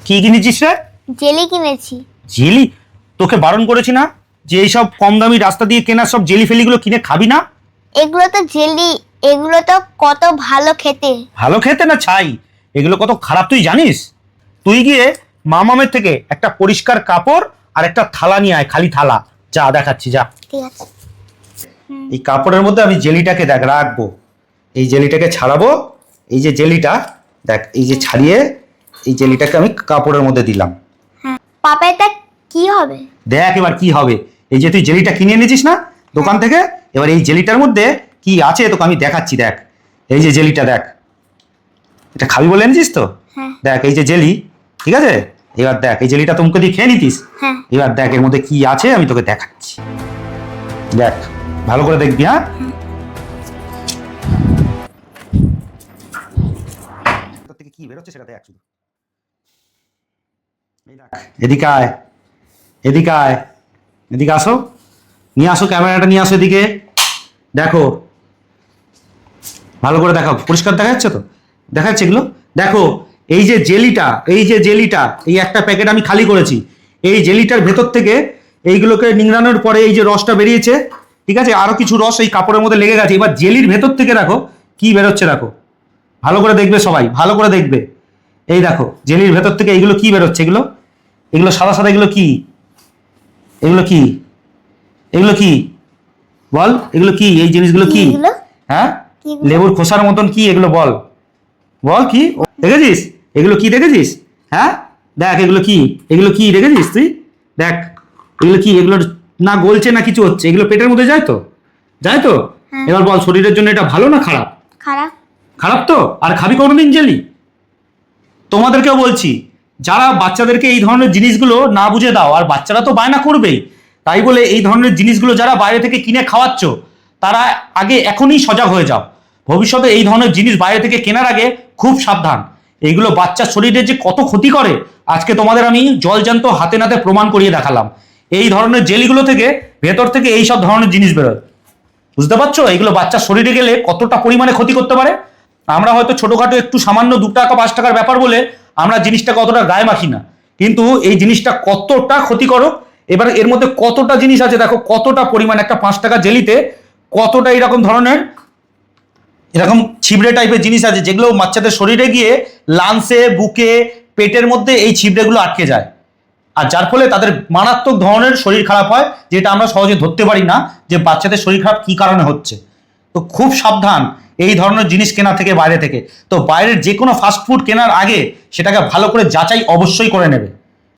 কি কিনেছিস রে? জেলি কিনেছি। জেলি? তোকে বারণ করেছি না যে এইসব কম দামি রাস্তা দিয়ে কেনা সব জেলি ফেলিগুলো কিনে খাবি না? এগুলো তো জেলি, এগুলো তো কত ভালো খেতে। ভালো খেতে না ছাই, এগুলো কত খারাপ তুই জানিস? তুই গিয়ে মামামের থেকে একটা পরিষ্কার কাপড় আর একটা থালা নিয়ে আয়, খালি থালা। যা দেখাচ্ছি, যা। ঠিক আছে। এই কাপড়ের মধ্যে আমি জেলিটাকে দেখ রাখবো, এই জেলিটাকে ছাড়াবো। এই যে জেলিটা দেখ, এই যে ছাড়িয়ে এই জেলিটাকে আমি কাপড়ের মধ্যে দিলাম। হ্যাঁ, পাপা এটা কি হবে? দেখ এবার কি হবে। এই যে তুই জেলিটা কিনে এনেছিস না দোকান থেকে, এবার এই জেলিটার মধ্যে কি আছে তোকে আমি দেখাচ্ছি। দেখ এই যে জেলিটা, দেখ এটা খাবি বলে এনেছিস তো। হ্যাঁ। দেখ এই যে জেলি, ঠিক আছে? এবার দেখ এই জেলিটা তোমকে দিয়ে খেয়ে নিতিস। হ্যাঁ। এবার দেখ এর মধ্যে কি আছে আমি তোকে দেখাচ্ছি। দেখ ভালো করে দেখবি। হ্যাঁ, তোর থেকে কি বেরোচ্ছে সেটা দেখ শুধু। এই দেখ, এদিকে আয়, এদিকে আয়, এদিকে আসো, নিয়ে আসো ক্যামেরাটা, নিয়ে আসো এদিকে। দেখো ভালো করে দেখাও, পরিষ্কার দেখা যাচ্ছে তো? দেখা যাচ্ছে এগুলো? দেখো এই যে জেলিটা, এই যে জেলিটা, এই একটা প্যাকেট আমি খালি করেছি। এই জেলিটার ভেতর থেকে এইগুলোকে নিংড়ানোর পরে এই যে রসটা বেরিয়েছে, ঠিক আছে? আরো কিছু রস এই কাপড়ের মধ্যে লেগে গেছে। এবার জেলির ভেতর থেকে দেখো কি বেরোচ্ছে, দেখো ভালো করে দেখবে সবাই, ভালো করে দেখবে। এই দেখো জেলির ভেতর থেকে এইগুলো কি বেরোচ্ছে, এগুলো এগুলো সাদা সাদা, এগুলো কি? এগুলো কি? এগুলো কি বল? এগুলো কি? এই জিনিসগুলো কি? এগুলো? হ্যাঁ, কি? লেবুর খোসার মতন কি এগুলো? বল বল কি দেখেছিস? এগুলো কি দেখেছিস? হ্যাঁ দেখ এগুলো কি, এগুলো কি দেখেছিস তুই? দেখ এগুলো কি, এগুলো না গলছে না কিছু হচ্ছে, এগুলো পেটের মধ্যে যায় তো, যায় তো? হ্যাঁ। এবার বল শরীরের জন্য এটা ভালো না খারাপ? খারাপ। খারাপ তো। আর খাবি কোনোদিন জেলি? তোমাদেরকেও বলছি, যারা বাচ্চাদেরকে এই ধরনের জিনিসগুলো না বুঝে দাও, আর বাচ্চারা তো বায়না করবেই, তাই বলে এই ধরনের জিনিসগুলো যারা বাইরে থেকে কিনে খাওয়াচ্ছ, তারা আগে এখনই সজাগ হয়ে যাও। ভবিষ্যতে এই ধরনের জিনিস বাইরে থেকে কেনার আগে খুব সাবধান। এইগুলো বাচ্চার শরীরে যে কত ক্ষতি করে আজকে তোমাদের আমি জলজান্ত হাতে নাতে প্রমাণ করিয়ে দেখালাম। এই ধরনের জেলিগুলো থেকে ভেতর থেকে এই সব ধরনের জিনিস বেরোয়, বুঝতে পারছো? এগুলো বাচ্চার শরীরে গেলে কতটা পরিমাণে ক্ষতি করতে পারে। আমরা হয়তো ছোটখাটো একটু সামান্য 2 টাকা 5 টাকার ব্যাপার বলে আমরা জিনিসটাকে অতটা গায়ে মাখি না, কিন্তু এই জিনিসটা কতটা ক্ষতিকারক। এবার এর মধ্যে কতটা জিনিস আছে দেখো, কতটা পরিমাণ একটা 5 টাকা জেলিতে কতটা এরকম ধরনের এরকম ছিবড়ে টাইপের জিনিস আছে, যেগুলো বাচ্চাদের শরীরে গিয়ে লাংসে, বুকে, পেটের মধ্যে এই ছিবড়েগুলো আটকে যায়, আর যার ফলে তাদের মারাত্মক ধরনের শরীর খারাপ হয়, যেটা আমরা সহজে ধরতে পারি না যে বাচ্চাদের শরীর খারাপ কি কারণে হচ্ছে। তো খুব সাবধান এই ধরনের জিনিস কেনা থেকে, বাইরে থেকে। তো বাইরের যে কোনো ফাস্ট ফুড কেনার আগে সেটাকে ভালো করে যাচাই অবশ্যই করে নেবে।